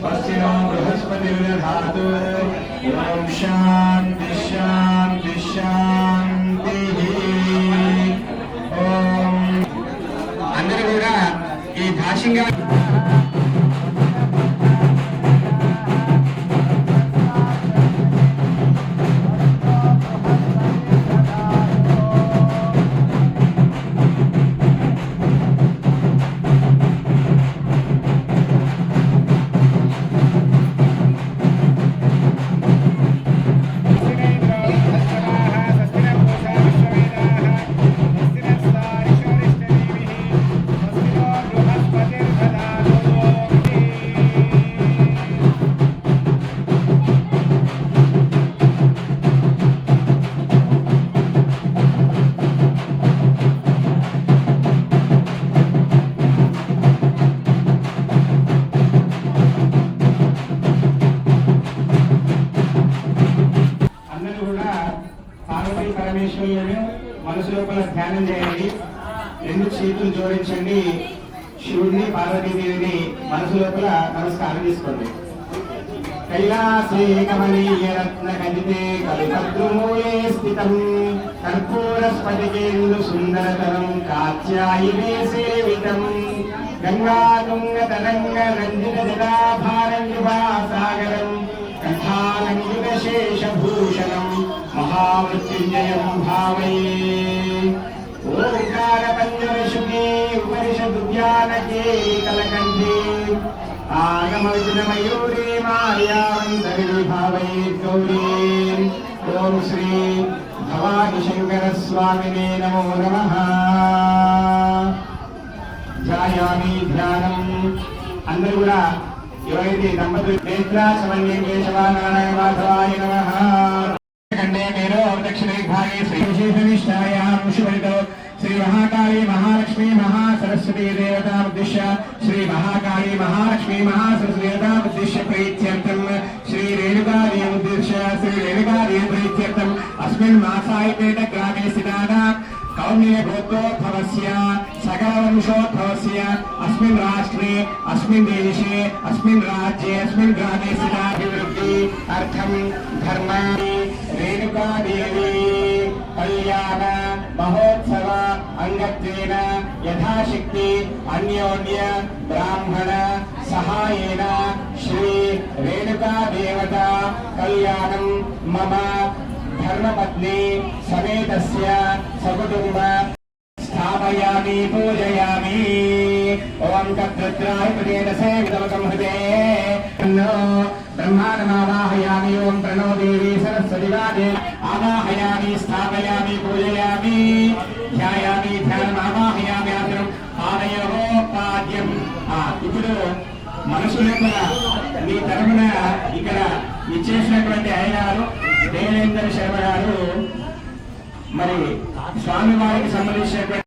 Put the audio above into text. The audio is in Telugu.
स्वस्ति नो बृहस्पतिर्दधातु। ओम शांति शांति शांतिः। ओम అందరూ కూడా ఈ భాషంగా పరమేశ్వరుని మనసు లోపల ధ్యానం చేయండి. రెండు చేతులు జోడించండి. శివుడిని పార్వతీదేవిని మనసు లోపల నమస్కారం చేసుకోండి. కైలాసే కమనీయ రత్న ఖండితే కవిపద్మూలే స్థితం కర్పూర స్ఫటికేందు సుందరతరం కాత్యాయనే సేవితం గంగాతుంగ తరంగ రంజిత జటాభారంజుభాసాగరం కంఠాలంకిత శేషభూషణం మహామృత్యుంజయం భావయే. ఓంకార పంచమశుకే ఉపనిషదుద్యానకే కలకంఠే ఆగమవిజన మయూరే మాయావంతరిణి భావయే గౌరీ. ఓం శ్రీ భవాని శంకర స్వామినే నమో నమః. ధ్యాయామి ధ్యానం. అందరూ కూడా ఎవరైతే దంపతులు నేత్ర సమన్వయం కేశవానారాయణ మాధవాయ నమః ఖండే మేరో దక్షిణే భాగే శ్రీ విశేషనిష్టాయాం శుభరితో శ్రీ మహాకాళీ మహాలక్ష్మీ మహాసరస్వతీ దేవతాముద్దిశ్య శ్రీ మహాకాళీ మహాలక్ష్మీ మహాసరస్వతీ దేవతాముద్దిశ్య ప్రీత్యర్థం శ్రీ రేణుకాదేవుద్దిశ్య శ్రీ రేణుకాదేవి ప్రీత్యర్థం అస్మిన్ మాసాయిపేట గ్రామే స్థితానాం కౌన్య భూతోద్భవస్య सकलवंशोद्भवस्य अस्मिन् राष्ट्रे अस्मिन् देशे अस्मिन् राज्ये अस्मिन् ग्रामे स्थिताभिवृद्धि अर्थं धर्माणि रेणुकादेवी कल्याण महोत्सव अंगत्वेन यथाशक्ति अन्योन्य ब्राह्मण सहायेन श्री रेणुकादेवता कल्याणं मम धर्मपत्नी समेतस्य सकुटुम्ब स्थापयामि पूजयामि. ओम तद्रुद्राय प्रदेशे विदवकं हृदे ब्रह्माणमावाहयामि. ओम प्रणो देवी सरस्वती वादे आवाहयामि स्थापयामि पूजयामि ध्यायामि ध्यानमावाहयामि. आदरं ఆలయో పాద్యం. ఇప్పుడు మనసు లోపల మీ తరపున ఇక్కడ ఇచ్చేసినటువంటి అయ్యగారు దేవేంద్ర శర్మ గారు మరి స్వామివారికి సంబంధించినటువంటి